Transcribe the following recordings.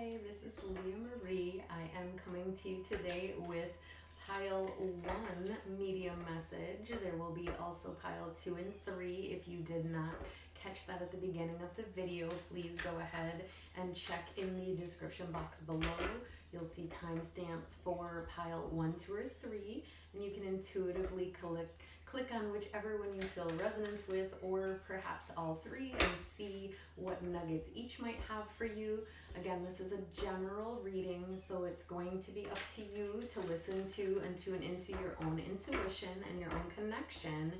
Hi, this is LeahMarie. I am coming to you today with pile 1 medium message. There will be also pile 2 and 3. If you did not catch that at the beginning of the video, please go ahead and check in the description box below. You'll see timestamps for pile 1, 2, or 3, and you can intuitively click on whichever one you feel resonance with, or perhaps all 3, and see what nuggets each might have for you. Again, this is a general reading, so it's going to be up to you to listen to and tune into your own intuition and your own connection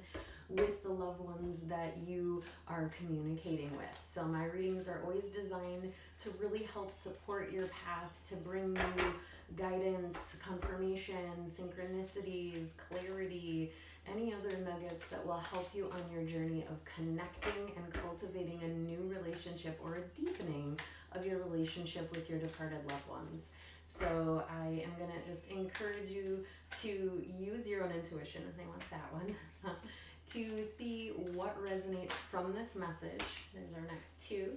with the loved ones that you are communicating with. So my readings are always designed to really help support your path, to bring you guidance, confirmation, synchronicities, clarity, any other nuggets that will help you on your journey of connecting and cultivating a new relationship or a deepening of your relationship with your departed loved ones. So I am going to just encourage you to use your own intuition, and I want that one, to see what resonates from this message. There's our next 2.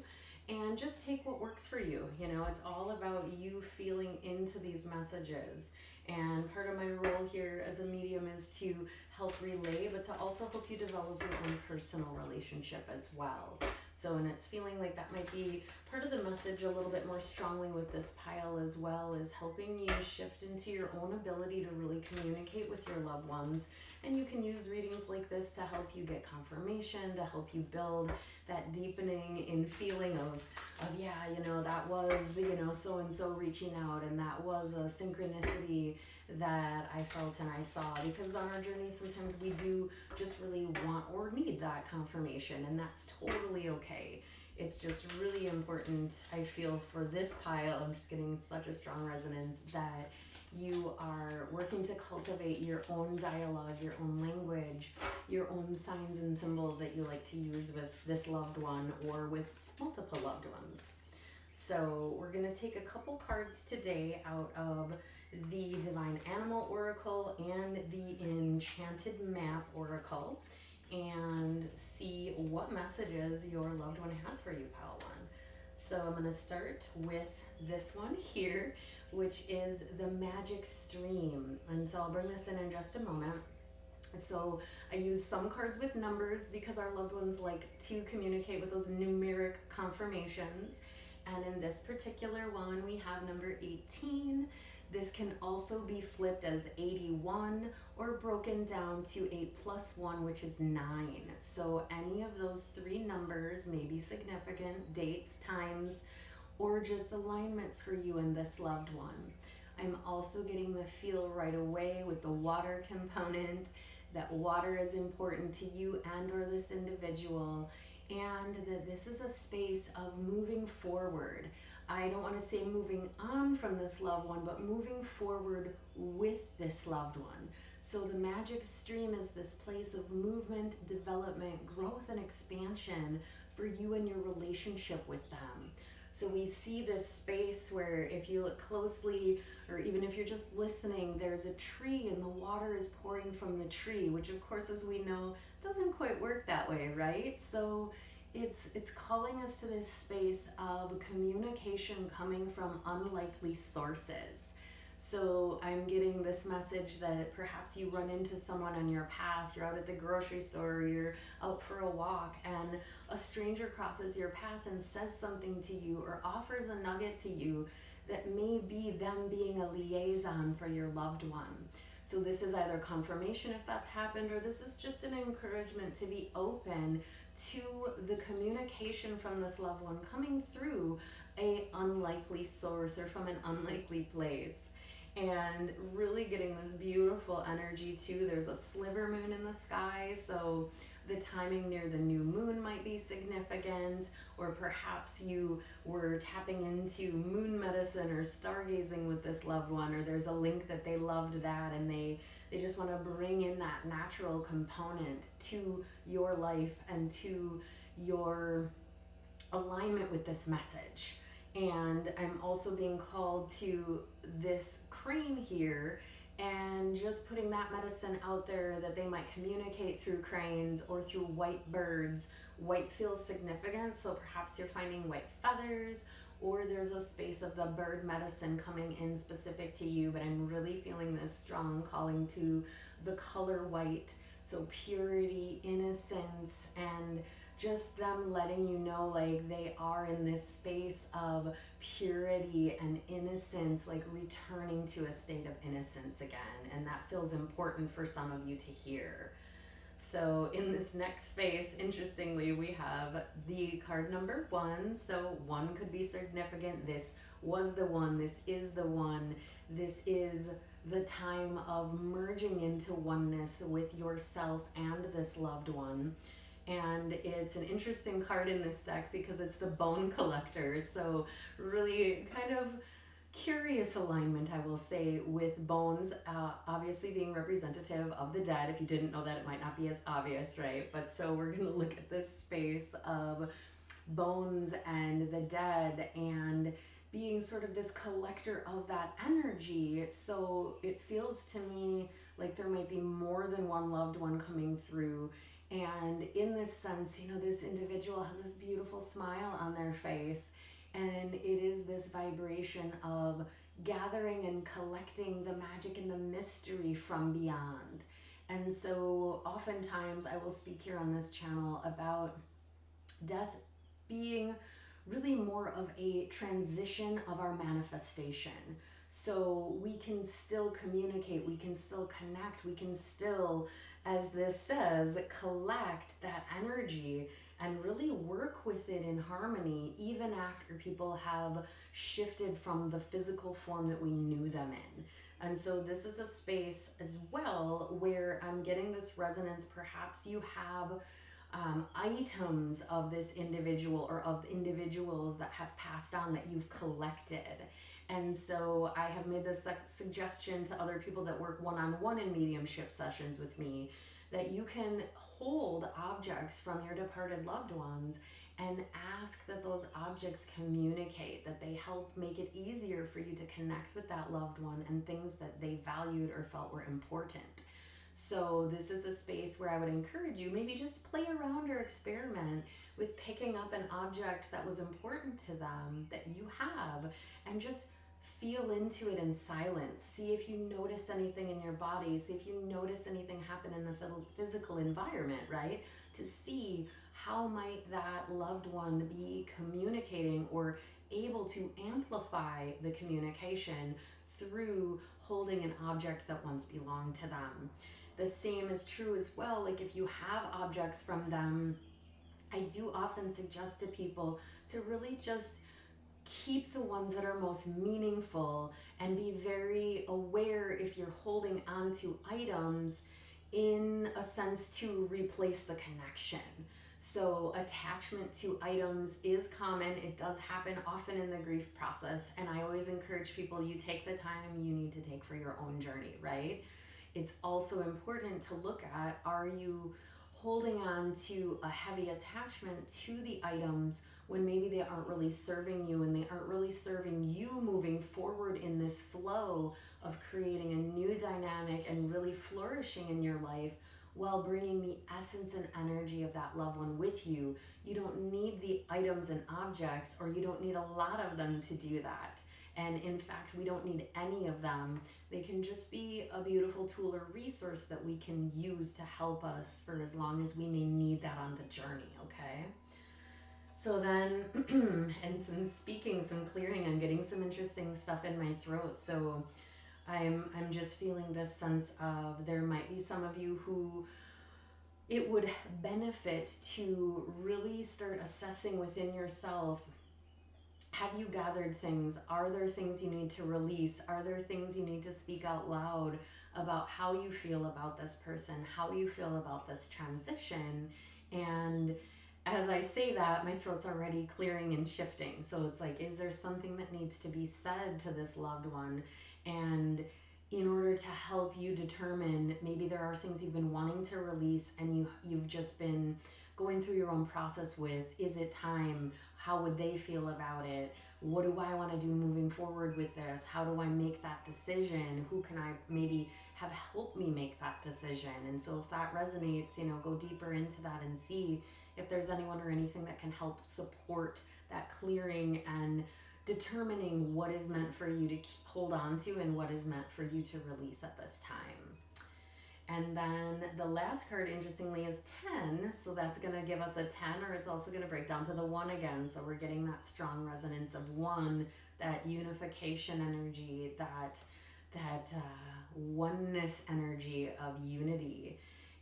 And just take what works for you. You know, it's all about you feeling into these messages. And part of my role here as a medium is to help relay, but to also help you develop your own personal relationship as well. So, and it's feeling like that might be part of the message a little bit more strongly with this pile as well, is helping you shift into your own ability to really communicate with your loved ones. And you can use readings like this to help you get confirmation, to help you build that deepening in feeling of yeah, you know, that was, you know, so-and-so reaching out, and that was a synchronicity that I felt and I saw. Because on our journey, sometimes we do just really want or need that confirmation, and that's totally okay. It's just really important, I feel, for this pile, I'm just getting such a strong resonance, that you are working to cultivate your own dialogue, your own language, your own signs and symbols that you like to use with this loved one or with multiple loved ones. So we're going to take a couple cards today out of the Divine Animal Oracle and the Enchanted Map Oracle, and see what messages your loved one has for you, pile 1. So I'm going to start with this one here, which is the Magic Stream. And so I'll bring this in just a moment. So I use some cards with numbers because our loved ones like to communicate with those numeric confirmations. And in this particular one, we have number 18. This can also be flipped as 81 or broken down to 8 plus 1, which is 9. So any of those 3 numbers may be significant, dates, times, or just alignments for you and this loved one. I'm also getting the feel right away with the water component, that water is important to you and or this individual, and that this is a space of moving forward. I don't want to say moving on from this loved one, but moving forward with this loved one. So the Magic Stream is this place of movement, development, growth, and expansion for you and your relationship with them. So we see this space where if you look closely, or even if you're just listening, there's a tree and the water is pouring from the tree, which of course, as we know, doesn't quite work that way, right? So it's calling us to this space of communication coming from unlikely sources. So I'm getting this message that perhaps you run into someone on your path, you're out at the grocery store, or you're out for a walk, and a stranger crosses your path and says something to you or offers a nugget to you that may be them being a liaison for your loved one. So this is either confirmation if that's happened, or this is just an encouragement to be open to the communication from this loved one coming through a unlikely source or from an unlikely place. And really getting this beautiful energy too. There's a sliver moon in the sky, so the timing near the new moon might be significant, or perhaps you were tapping into moon medicine or stargazing with this loved one, or there's a link that they loved that and they just want to bring in that natural component to your life and to your alignment with this message. And I'm also being called to this crane here, and just putting that medicine out there that they might communicate through cranes or through white birds. White feels significant, so perhaps you're finding white feathers or there's a space of the bird medicine coming in specific to you, but I'm really feeling this strong calling to the color white. So purity, innocence, and just them letting you know like they are in this space of purity and innocence, like returning to a state of innocence again. And that feels important for some of you to hear. So in this next space, interestingly, we have the card number 1. So 1 could be significant. This was the one. This is the one. This is the time of merging into oneness with yourself and this loved one. And it's an interesting card in this deck because it's the Bone Collector. So really kind of curious alignment, I will say, with bones obviously being representative of the dead. If you didn't know that, it might not be as obvious, right? But so we're going to look at this space of bones and the dead and being sort of this collector of that energy. So it feels to me like there might be more than one loved one coming through. And in this sense, you know, this individual has this beautiful smile on their face. And it is this vibration of gathering and collecting the magic and the mystery from beyond. And so oftentimes I will speak here on this channel about death being really more of a transition of our manifestation. So we can still communicate, we can still connect, we can still, as this says, collect that energy and really work with it in harmony even after people have shifted from the physical form that we knew them in. And so this is a space as well where I'm getting this resonance. Perhaps you have items of this individual or of individuals that have passed on that you've collected. And so I have made this suggestion to other people that work one-on-one in mediumship sessions with me, that you can hold objects from your departed loved ones and ask that those objects communicate, that they help make it easier for you to connect with that loved one and things that they valued or felt were important. So this is a space where I would encourage you, maybe just play around or experiment with picking up an object that was important to them that you have and just feel into it in silence. See if you notice anything in your body. See if you notice anything happen in the physical environment, right? To see how might that loved one be communicating or able to amplify the communication through holding an object that once belonged to them. The same is true as well. Like if you have objects from them, I do often suggest to people to really just keep the ones that are most meaningful and be very aware if you're holding on to items in a sense to replace the connection. So attachment to items is common. It does happen often in the grief process. And I always encourage people, you take the time you need to take for your own journey, right? It's also important to look at, are you holding on to a heavy attachment to the items when maybe they aren't really serving you and they aren't really serving you moving forward in this flow of creating a new dynamic and really flourishing in your life while bringing the essence and energy of that loved one with you. You don't need the items and objects, or you don't need a lot of them to do that. And in fact, we don't need any of them. They can just be a beautiful tool or resource that we can use to help us for as long as we may need that on the journey, okay? So then, and some speaking, some clearing, I'm getting some interesting stuff in my throat. So I'm just feeling this sense of there might be some of you who it would benefit to really start assessing within yourself. Have you gathered things? Are there things you need to release? Are there things you need to speak out loud about how you feel about this person, how you feel about this transition? And as I say that, my throat's already clearing and shifting. So it's like, is there something that needs to be said to this loved one? And in order to help you determine, maybe there are things you've been wanting to release and you've just been going through your own process with, is it time? How would they feel about it? What do I want to do moving forward with this? How do I make that decision? Who can I maybe have help me make that decision? And so if that resonates, go deeper into that and see if there's anyone or anything that can help support that clearing and determining what is meant for you to hold on to and what is meant for you to release at this time. And then the last card, interestingly, is 10. So that's going to give us a 10, or it's also going to break down to the 1 again. So we're getting that strong resonance of 1, that unification energy, that oneness energy of unity.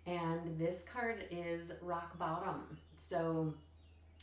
And this card is rock bottom. So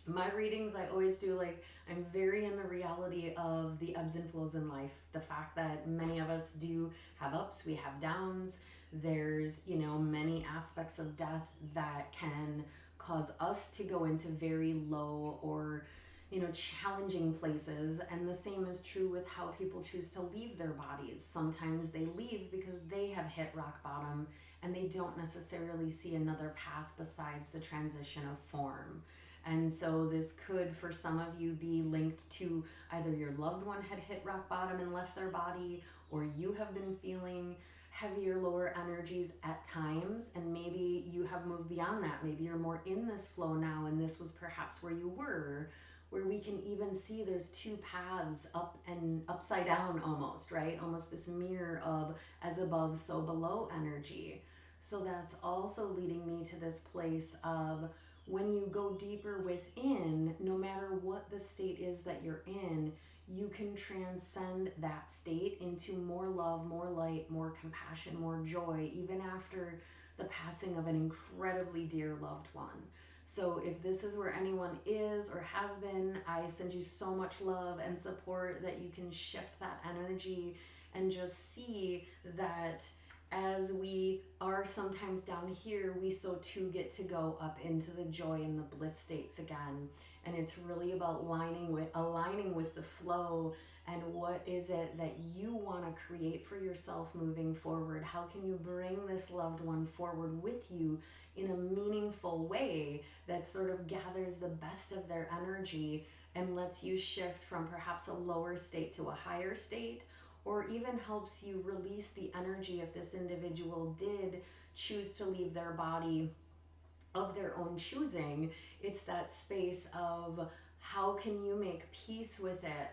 my readings, I always do, like, I'm very in the reality of the ebbs and flows in life. The fact that many of us do have ups, we have downs. There's, you know, many aspects of death that can cause us to go into very low or, you know, challenging places. And the same is true with how people choose to leave their bodies. Sometimes they leave because they have hit rock bottom and they don't necessarily see another path besides the transition of form. And so this could, for some of you, be linked to either your loved one had hit rock bottom and left their body, or you have been feeling heavier, lower energies at times, and maybe you have moved beyond that. Maybe you're more in this flow now, and this was perhaps where you were, where we can even see there's 2 paths, up and upside down almost, right? Almost this mirror of as above, so below energy. So that's also leading me to this place of, when you go deeper within, no matter what the state is that you're in, you can transcend that state into more love, more light, more compassion, more joy, even after the passing of an incredibly dear loved one. So if this is where anyone is or has been, I send you so much love and support that you can shift that energy and just see that as we are sometimes down here, we so too get to go up into the joy and the bliss states again. And it's really about aligning with the flow, and what is it that you want to create for yourself moving forward. How can you bring this loved one forward with you in a meaningful way that sort of gathers the best of their energy and lets you shift from perhaps a lower state to a higher state, or even helps you release the energy if this individual did choose to leave their body of their own choosing. It's that space of, how can you make peace with it?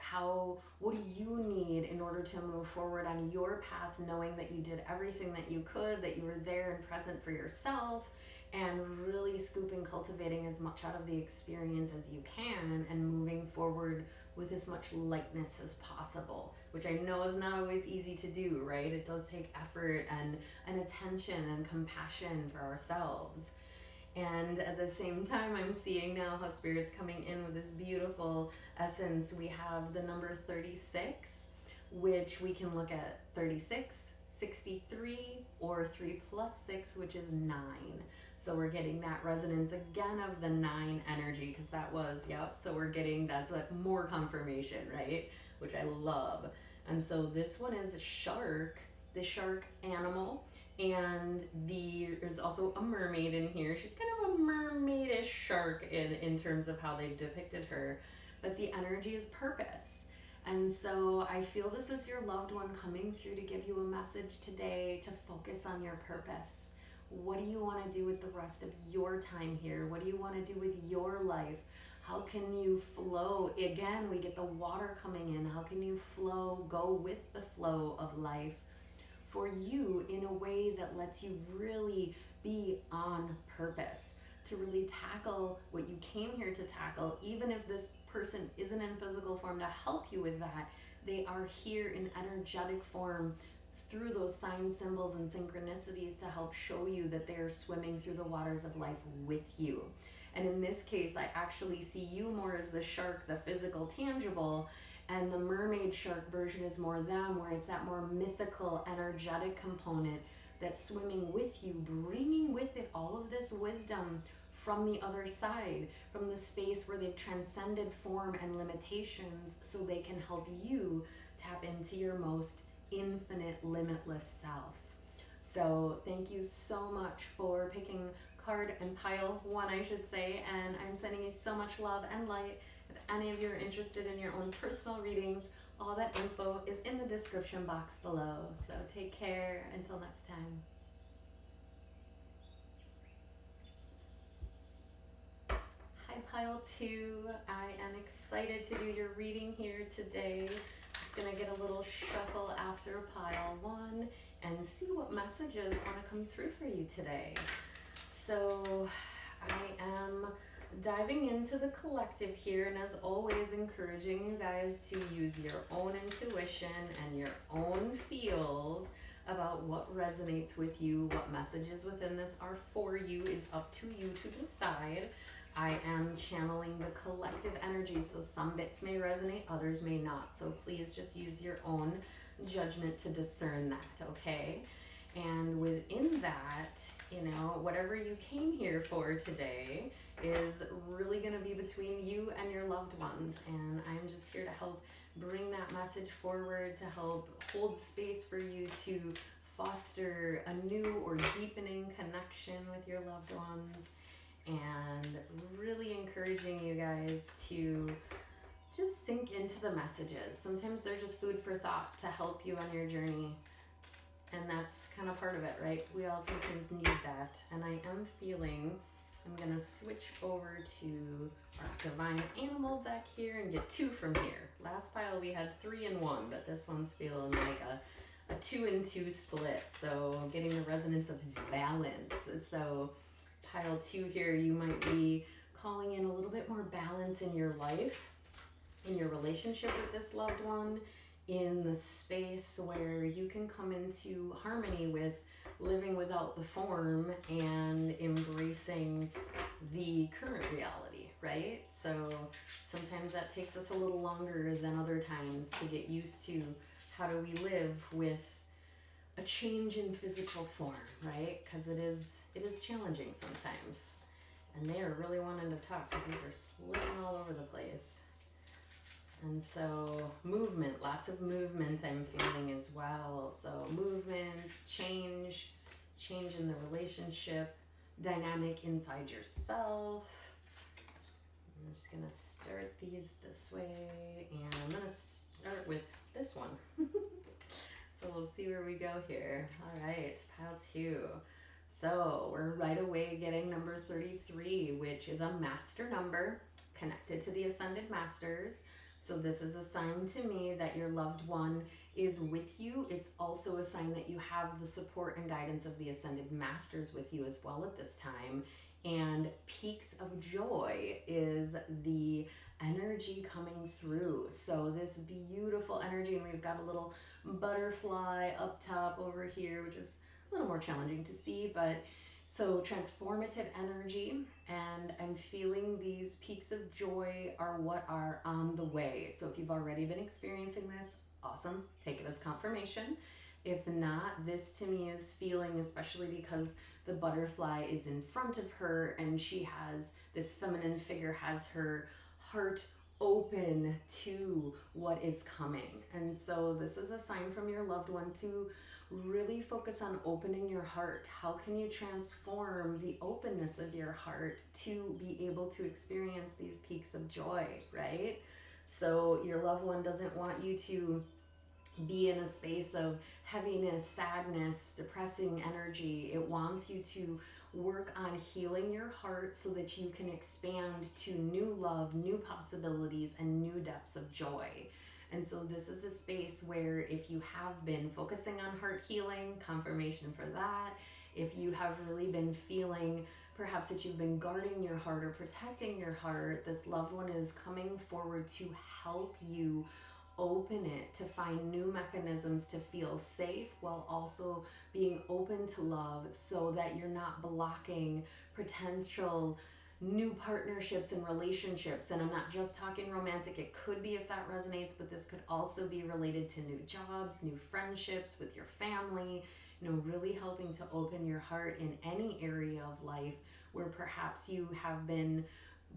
What do you need in order to move forward on your path, knowing that you did everything that you could, that you were there and present for yourself, and really scooping, cultivating as much out of the experience as you can, and moving forward with as much lightness as possible, which I know is not always easy to do, right? It does take effort and attention and compassion for ourselves. And at the same time, I'm seeing now how Spirit's coming in with this beautiful essence. We have the number 36, which we can look at 36, 63, or 3 plus 6, which is 9. So we're getting that resonance again of the 9 energy, because that was, so we're getting, that's like more confirmation, right? Which I love. And so this one is a shark, the shark animal. And there's also a mermaid in here. She's kind of a mermaidish shark in terms of how they've depicted her. But the energy is purpose. And so I feel this is your loved one coming through to give you a message today to focus on your purpose. What do you want to do with the rest of your time here? What do you want to do with your life? How can you flow? Again, we get the water coming in. How can you flow, go with the flow of life for you in a way that lets you really be on purpose, to really tackle what you came here to tackle? Even if this person isn't in physical form to help you with that, they are here in energetic form through those signs, symbols, and synchronicities to help show you that they are swimming through the waters of life with you. And in this case, I actually see you more as the shark, the physical, tangible, and the mermaid shark version is more them, where it's that more mythical, energetic component that's swimming with you, bringing with it all of this wisdom from the other side, from the space where they've transcended form and limitations, so they can help you tap into your most infinite, limitless self. So thank you so much for picking card and pile 1, I should say, and I'm sending you so much love and light. If any of you are interested in your own personal readings, all that info is in the description box below. So take care until next time. Hi Pile 2. I am excited to do your reading here today. Just gonna get a little shuffle after Pile 1 and see what messages want to come through for you today. So I am diving into the collective here, and as always encouraging you guys to use your own intuition and your own feels about what resonates with you. What messages within this are for you is up to you to decide. I am channeling the collective energy, so some bits may resonate, others may not. So please just use your own judgment to discern that, okay? And within that, whatever you came here for today is really going to be between you and your loved ones. And I'm just here to help bring that message forward, to help hold space for you to foster a new or deepening connection with your loved ones, and really encouraging you guys to just sink into the messages. Sometimes they're just food for thought to help you on your journey, and that's kind of part of it, right? We all sometimes need that. And I am feeling, I'm gonna switch over to our Divine Animal deck here and get 2 from here. Last pile we had 3 and 1, but this one's feeling like a 2 and 2 split. So getting the resonance of balance. So pile 2 here, you might be calling in a little bit more balance in your life, in your relationship with this loved one, in the space where you can come into harmony with living without the form and embracing the current reality, right? So sometimes that takes us a little longer than other times to get used to how do we live with a change in physical form, right? Because it is challenging sometimes. And they are really wanting to talk because these are slipping all over the place. And so movement, lots of movement I'm feeling as well. So movement, change in the relationship, dynamic inside yourself. I'm just gonna start these this way, and I'm gonna start with this one. So we'll see where we go here. All right, pile 2. So we're right away getting number 33, which is a master number connected to the Ascended Masters. So this is a sign to me that your loved one is with you. It's also a sign that you have the support and guidance of the Ascended Masters with you as well at this time. And peaks of joy is the energy coming through. So this beautiful energy, and we've got a little butterfly up top over here, which is a little more challenging to see, but so transformative energy, and I'm feeling these peaks of joy are what are on the way. So if you've already been experiencing this, awesome, take it as confirmation. If not, this to me is feeling, especially because the butterfly is in front of her and she has, this feminine figure has her heart open to what is coming. And so this is a sign from your loved one to really focus on opening your heart. How can you transform the openness of your heart to be able to experience these peaks of joy, right? So your loved one doesn't want you to be in a space of heaviness, sadness, depressing energy. It wants you to work on healing your heart so that you can expand to new love, new possibilities, and new depths of joy. And so this is a space where if you have been focusing on heart healing, confirmation for that. If you have really been feeling perhaps that you've been guarding your heart or protecting your heart, this loved one is coming forward to help you open it, to find new mechanisms to feel safe while also being open to love, so that you're not blocking potential new partnerships and relationships. And I'm not just talking romantic, it could be if that resonates, but this could also be related to new jobs, new friendships with your family, really helping to open your heart in any area of life where perhaps you have been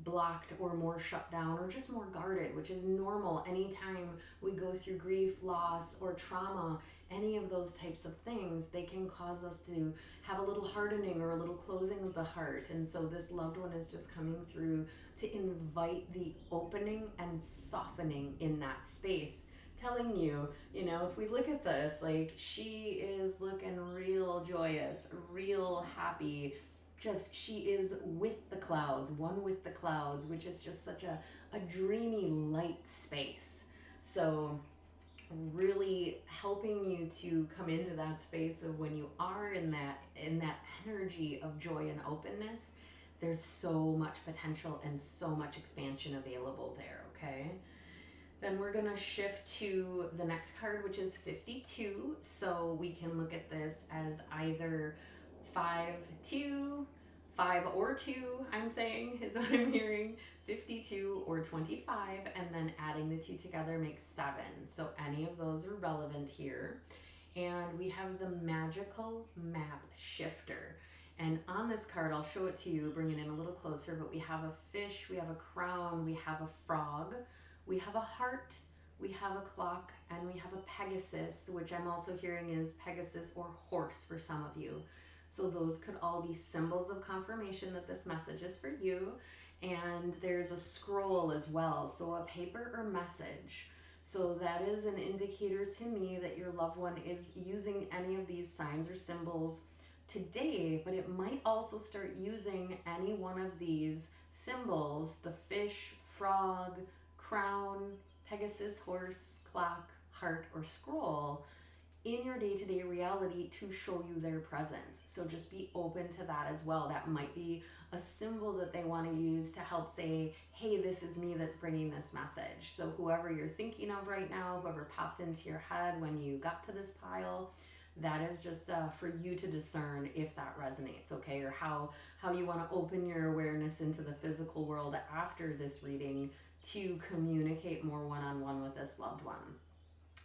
blocked or more shut down or just more guarded, which is normal anytime we go through grief, loss, or trauma. Any of those types of things, they can cause us to have a little hardening or a little closing of the heart. And so this loved one is just coming through to invite the opening and softening in that space, telling you, if we look at this, like, she is looking real joyous, real happy, she is with the clouds, one with the clouds, which is just such a dreamy light space. So really helping you to come into that space of when you are in that energy of joy and openness, there's so much potential and so much expansion available there, okay? Then we're gonna shift to the next card, which is 52. So we can look at this as either 5, 2, 5 or 2, I'm saying, is what I'm hearing, 52 or 25, and then adding the 2 together makes 7. So any of those are relevant here. And we have the magical map shifter. And on this card, I'll show it to you, bring it in a little closer, but we have a fish, we have a crown, we have a frog, we have a heart, we have a clock, and we have a Pegasus, which I'm also hearing is Pegasus or horse for some of you. So those could all be symbols of confirmation that this message is for you. And there's a scroll as well, so a paper or message. So that is an indicator to me that your loved one is using any of these signs or symbols today, but it might also start using any one of these symbols, the fish, frog, crown, Pegasus, horse, clock, heart, or scroll, in your day-to-day reality to show you their presence. So just be open to that as well. That might be a symbol that they want to use to help say, hey, this is me that's bringing this message. So whoever you're thinking of right now, whoever popped into your head when you got to this pile, that is just for you to discern if that resonates, okay? Or how you want to open your awareness into the physical world after this reading to communicate more one-on-one with this loved one.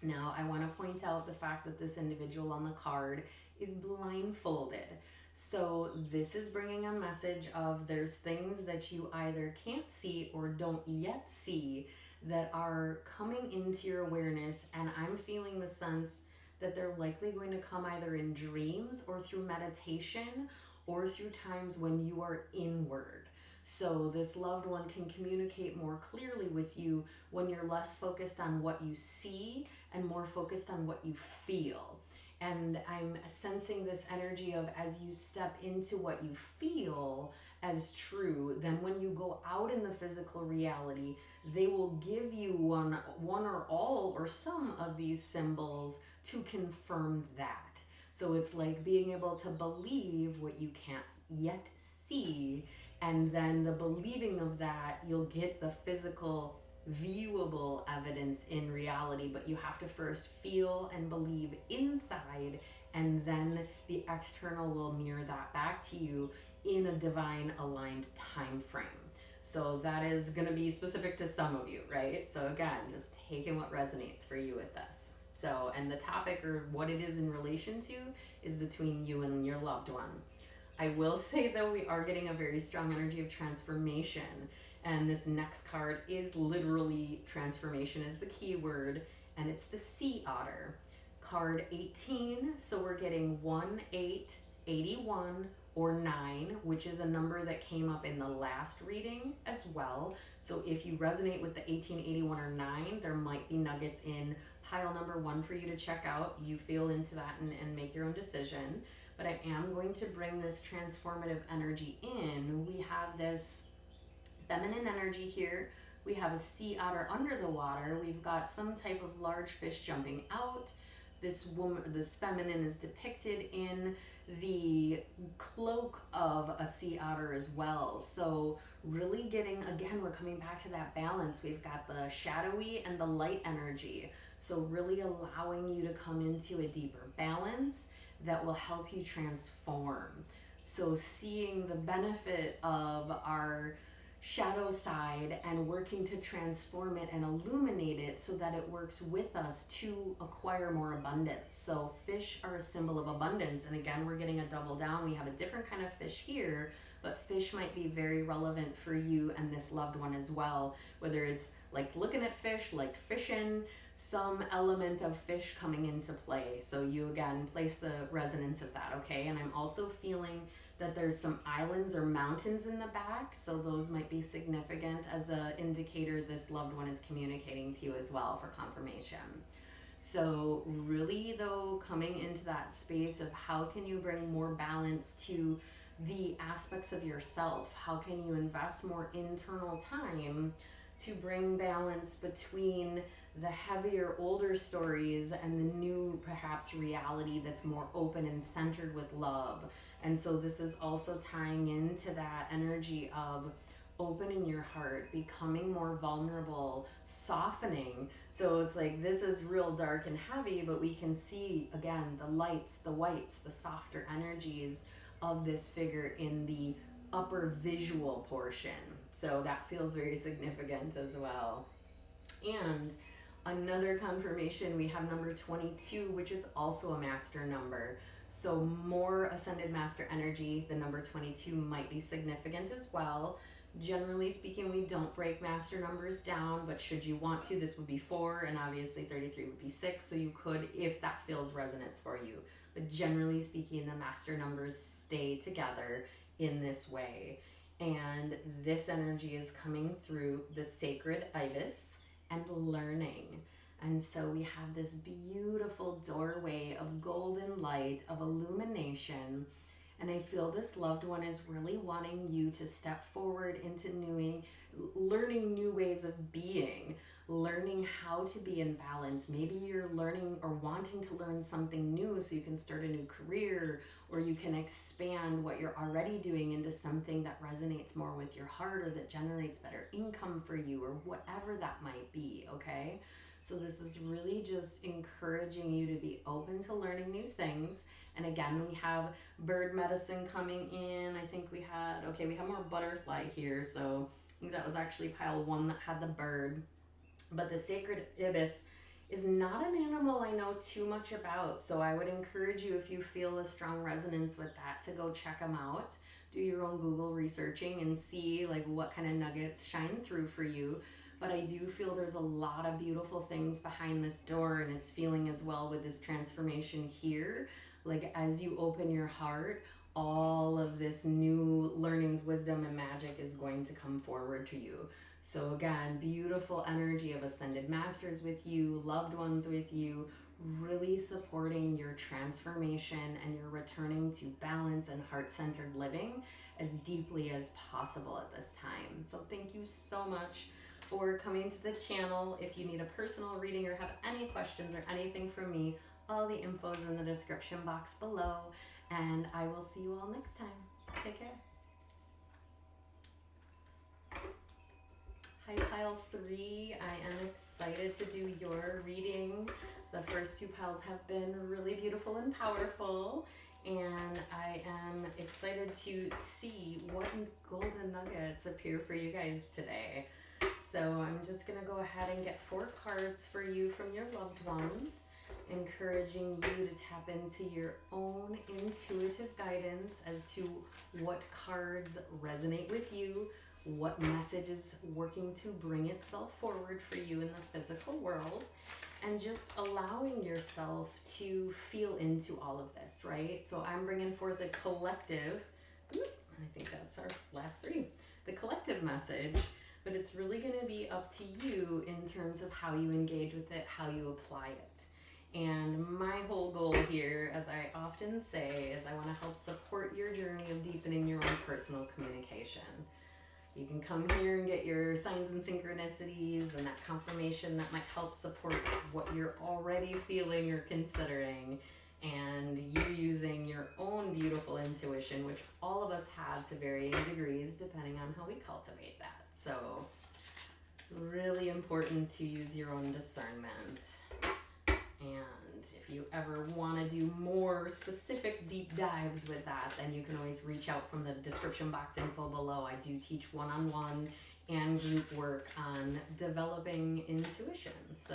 Now, I want to point out the fact that this individual on the card is blindfolded. So this is bringing a message of there's things that you either can't see or don't yet see that are coming into your awareness, and I'm feeling the sense that they're likely going to come either in dreams or through meditation or through times when you are inward. So this loved one can communicate more clearly with you when you're less focused on what you see and more focused on what you feel. And I'm sensing this energy of as you step into what you feel as true, then when you go out in the physical reality, they will give you one or all or some of these symbols to confirm that. So it's like being able to believe what you can't yet see, and then the believing of that, you'll get the physical, viewable evidence in reality, but you have to first feel and believe inside, and then the external will mirror that back to you in a divine aligned time frame. So that is going to be specific to some of you, right? So again, just taking what resonates for you with this. So, and the topic or what it is in relation to is between you and your loved one. I will say though, we are getting a very strong energy of transformation, and this next card is literally transformation is the key word, and it's the sea otter. Card 18, so we're getting 1, 8, 81, or 9, which is a number that came up in the last reading as well. So if you resonate with the 18, 81, or 9, there might be nuggets in pile number 1 for you to check out. You feel into that and make your own decision. But I am going to bring this transformative energy in. We have this feminine energy here. We have a sea otter under the water. We've got some type of large fish jumping out. This woman, this feminine is depicted in the cloak of a sea otter as well. So really getting, again, we're coming back to that balance. We've got the shadowy and the light energy. So really allowing you to come into a deeper balance that will help you transform. So seeing the benefit of our shadow side and working to transform it and illuminate it so that it works with us to acquire more abundance. So fish are a symbol of abundance, and again, we're getting a double down. We have a different kind of fish here, but fish might be very relevant for you and this loved one as well, whether it's like looking at fish, like fishing, some element of fish coming into play. So you again place the resonance of that, okay? And I'm also feeling that there's some islands or mountains in the back, so those might be significant as an indicator this loved one is communicating to you as well for confirmation. So really though, coming into that space of how can you bring more balance to the aspects of yourself. How can you invest more internal time to bring balance between the heavier older stories and the new perhaps reality that's more open and centered with love. And so this is also tying into that energy of opening your heart, becoming more vulnerable, softening. So it's like this is real dark and heavy, but we can see again the lights, the whites, the softer energies of this figure in the upper visual portion. So that feels very significant as well. And another confirmation, we have number 22, which is also a master number. So more ascended master energy, the number 22 might be significant as well. Generally speaking, we don't break master numbers down, but should you want to, this would be 4, and obviously 33 would be 6, so you could, if that feels resonance for you. But generally speaking, the master numbers stay together in this way. And this energy is coming through the sacred ibis and learning. And so we have this beautiful doorway of golden light, of illumination. And I feel this loved one is really wanting you to step forward into learning new ways of being, learning how to be in balance. Maybe you're learning or wanting to learn something new so you can start a new career, or you can expand what you're already doing into something that resonates more with your heart or that generates better income for you, or whatever that might be, okay? So this is really just encouraging you to be open to learning new things. And again, we have bird medicine coming in. I think we have more butterfly here. So I think that was actually pile 1 that had the bird. But the sacred ibis is not an animal I know too much about. So I would encourage you, if you feel a strong resonance with that, to go check them out. Do your own Google researching and see like what kind of nuggets shine through for you. But I do feel there's a lot of beautiful things behind this door, and it's feeling as well with this transformation here. Like as you open your heart, all of this new learnings, wisdom, and magic is going to come forward to you. So again, beautiful energy of ascended masters with you, loved ones with you, really supporting your transformation and your returning to balance and heart-centered living as deeply as possible at this time. So thank you so much for coming to the channel. If you need a personal reading or have any questions or anything from me, all the info is in the description box below, and I will see you all next time. Take care. Hi, pile 3. I am excited to do your reading. The first 2 piles have been really beautiful and powerful, and I am excited to see what golden nuggets appear for you guys today. So I'm just going to go ahead and get 4 cards for you from your loved ones, encouraging you to tap into your own intuitive guidance as to what cards resonate with you, what message is working to bring itself forward for you in the physical world, and just allowing yourself to feel into all of this, right? So I'm bringing forth a collective, I think that's our last 3, the collective message. But it's really going to be up to you in terms of how you engage with it, how you apply it. And my whole goal here, as I often say, is I want to help support your journey of deepening your own personal communication. You can come here and get your signs and synchronicities and that confirmation that might help support what you're already feeling or considering, and you using your own beautiful intuition, which all of us have to varying degrees depending on how we cultivate that. So really important to use your own discernment. And if you ever want to do more specific deep dives with that, then you can always reach out from the description box info below. I do teach one-on-one and group work on developing intuition, so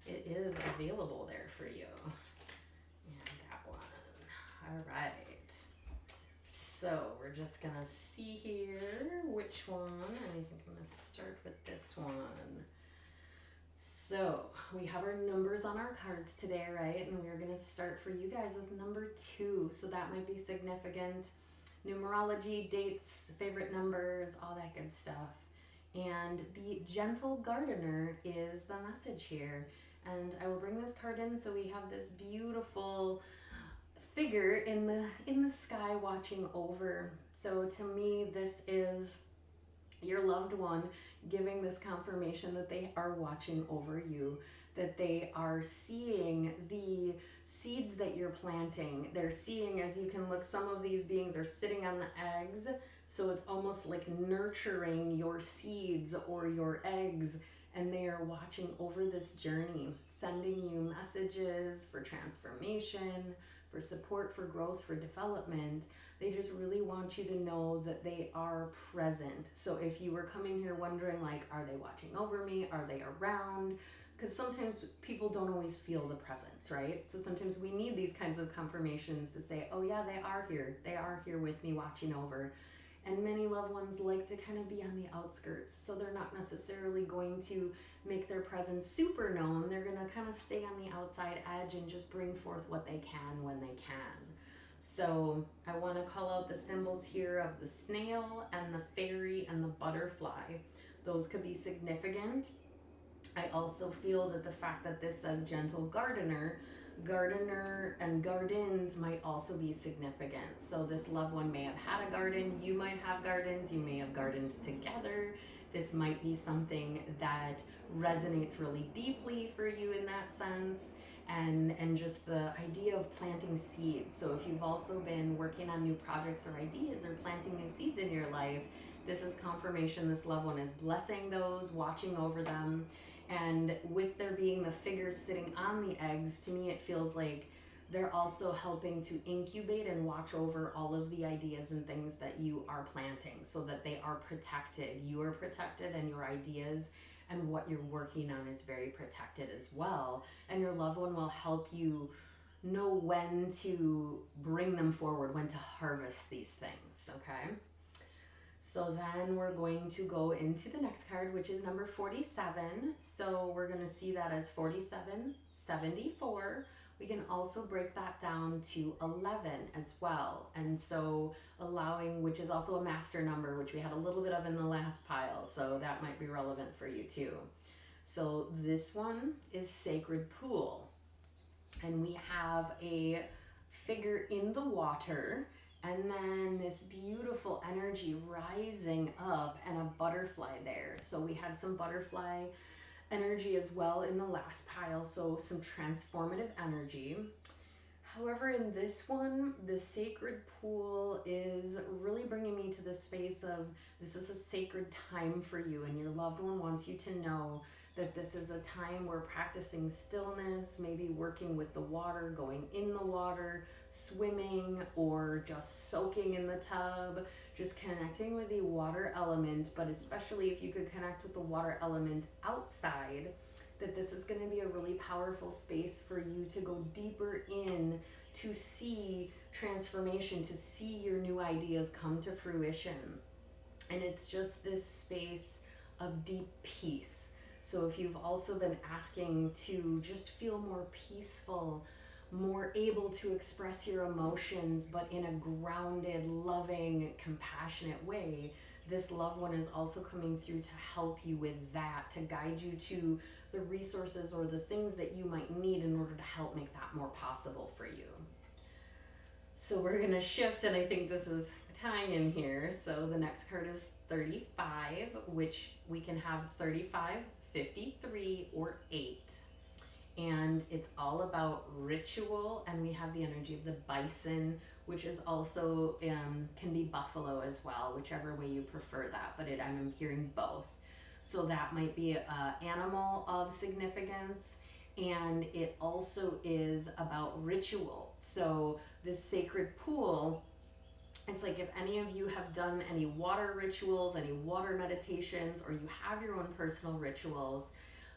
it is available there for you. And that one. All right. So we're just gonna see here which one, and I think I'm gonna start with this one. So we have our numbers on our cards today, right? And we're gonna start for you guys with number 2. So that might be significant. Numerology, dates, favorite numbers, all that good stuff. And the gentle gardener is the message here. And I will bring this card in so we have this beautiful figure in the sky watching over. So to me, this is your loved one giving this confirmation that they are watching over you, that they are seeing the seeds that you're planting. They're seeing, as you can look, some of these beings are sitting on the eggs, so it's almost like nurturing your seeds or your eggs, and they are watching over this journey, sending you messages for transformation, for support, for growth, for development. They just really want you to know that they are present. So if you were coming here wondering, like, are they watching over me? Are they around? Because sometimes people don't always feel the presence, right? So sometimes we need these kinds of confirmations to say, oh yeah, they are here. They are here with me watching over. And many loved ones like to kind of be on the outskirts. So they're not necessarily going to make their presence super known. They're going to kind of stay on the outside edge and just bring forth what they can when they can. So I want to call out the symbols here of the snail and the fairy and the butterfly. Those could be significant. I also feel that the fact that this says gentle gardener and gardens might also be significant. So this loved one may have had a garden, you might have gardens, you may have gardens together. This might be something that resonates really deeply for you in that sense. And just the idea of planting seeds. So if you've also been working on new projects or ideas or planting new seeds in your life, this is confirmation this loved one is blessing those, watching over them. And with there being the figures sitting on the eggs, to me it feels like they're also helping to incubate and watch over all of the ideas and things that you are planting so that they are protected. You are protected, and your ideas and what you're working on is very protected as well. And your loved one will help you know when to bring them forward, when to harvest these things, okay? So then we're going to go into the next card, which is number 47. So we're going to see that as 4774. We can also break that down to 11 as well. And so allowing, which is also a master number, which we had a little bit of in the last pile. So that might be relevant for you too. So this one is Sacred Pool. And we have a figure in the water, and then this beautiful energy rising up and a butterfly there. So we had some butterfly energy as well in the last pile, so some transformative energy. However, in this one, the sacred pool is really bringing me to the space of this is a sacred time for you, and your loved one wants you to know that this is a time where practicing stillness, maybe working with the water, going in the water, swimming, or just soaking in the tub, just connecting with the water element, but especially if you could connect with the water element outside, that this is going to be a really powerful space for you to go deeper in, to see transformation, to see your new ideas come to fruition. And it's just this space of deep peace. So if you've also been asking to just feel more peaceful, more able to express your emotions, but in a grounded, loving, compassionate way, this loved one is also coming through to help you with that, to guide you to the resources or the things that you might need in order to help make that more possible for you. So we're going to shift, and I think this is tying in here. So the next card is 35, which we can have 35, 53, or 8. And it's all about ritual, and we have the energy of the bison, which is also can be buffalo as well, whichever way you prefer that, but I'm hearing both. So that might be an animal of significance, and it also is about ritual. So this sacred pool, it's like if any of you have done any water rituals, any water meditations, or you have your own personal rituals,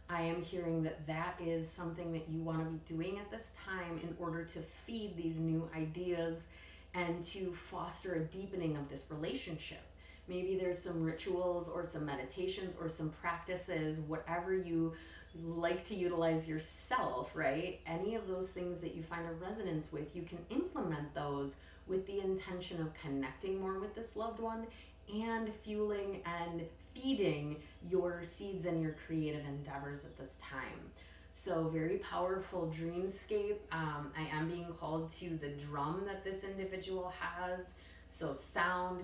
I am hearing that that is something that you want to be doing at this time in order to feed these new ideas and to foster a deepening of this relationship. Maybe there's some rituals or some meditations or some practices, whatever you like to utilize yourself, right? Any of those things that you find a resonance with, you can implement those with the intention of connecting more with this loved one and fueling and feeding your seeds and your creative endeavors at this time. So very powerful dreamscape. I am being called to the drum that this individual has. So sound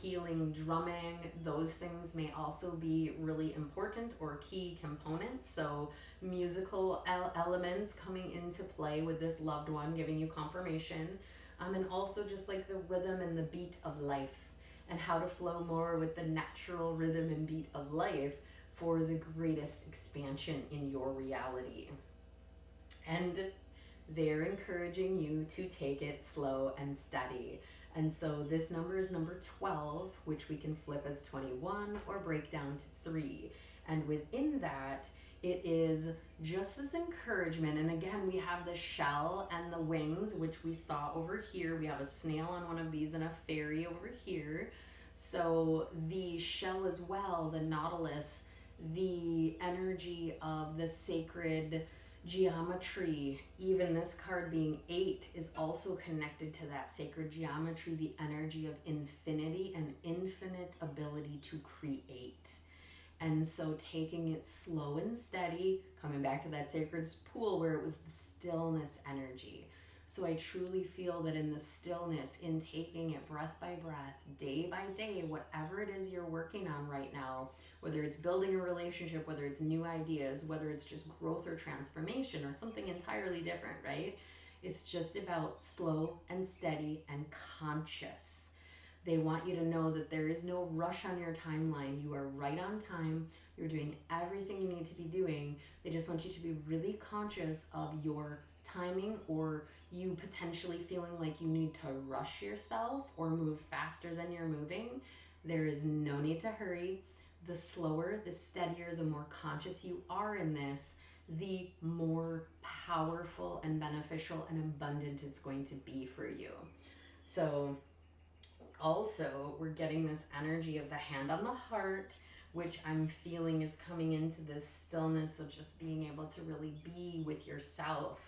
healing, drumming, those things may also be really important or key components. So musical elements coming into play with this loved one, giving you confirmation. And also just like the rhythm and the beat of life, and how to flow more with the natural rhythm and beat of life for the greatest expansion in your reality. And they're encouraging you to take it slow and steady. And so this number is number 12, which we can flip as 21 or break down to 3. And within that, it is just this encouragement. And again, we have the shell and the wings, which we saw over here. We have a snail on one of these and a fairy over here. So the shell as well, the nautilus, the energy of the sacred geometry, even this card being 8 is also connected to that sacred geometry, the energy of infinity and infinite ability to create. And so taking it slow and steady, coming back to that sacred pool where it was the stillness energy. So I truly feel that in the stillness, in taking it breath by breath, day by day, whatever it is you're working on right now, whether it's building a relationship, whether it's new ideas, whether it's just growth or transformation or something entirely different, right? It's just about slow and steady and conscious. They want you to know that there is no rush on your timeline. You are right on time. You're doing everything you need to be doing. They just want you to be really conscious of your timing, or you potentially feeling like you need to rush yourself or move faster than you're moving. There is no need to hurry. The slower, the steadier, the more conscious you are in this, the more powerful and beneficial and abundant it's going to be for you. So also, we're getting this energy of the hand on the heart, which I'm feeling is coming into this stillness of just being able to really be with yourself,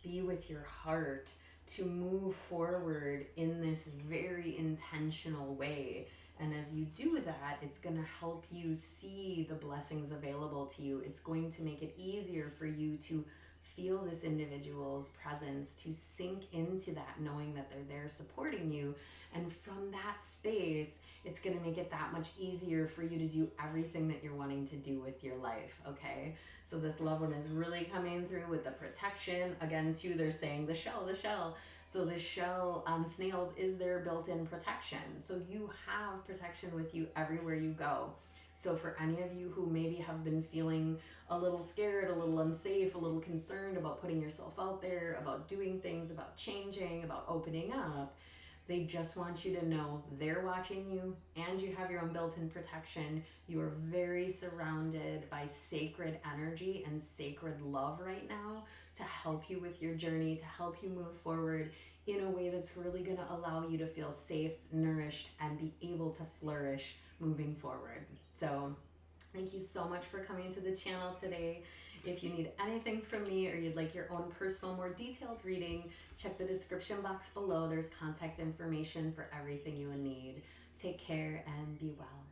be with your heart, to move forward in this very intentional way. And as you do that, it's going to help you see the blessings available to you. It's going to make it easier for you to feel this individual's presence, to sink into that, knowing that they're there supporting you. And from that space, it's going to make it that much easier for you to do everything that you're wanting to do with your life, okay? So this loved one is really coming through with the protection. Again, too, they're saying the shell. So the shell on snails is their built-in protection. So you have protection with you everywhere you go. So for any of you who maybe have been feeling a little scared, a little unsafe, a little concerned about putting yourself out there, about doing things, about changing, about opening up, they just want you to know they're watching you and you have your own built-in protection. You are very surrounded by sacred energy and sacred love right now to help you with your journey, to help you move forward in a way that's really going to allow you to feel safe, nourished, and be able to flourish moving forward. So thank you so much for coming to the channel today. If you need anything from me or you'd like your own personal, more detailed reading, check the description box below. There's contact information for everything you will need. Take care and be well.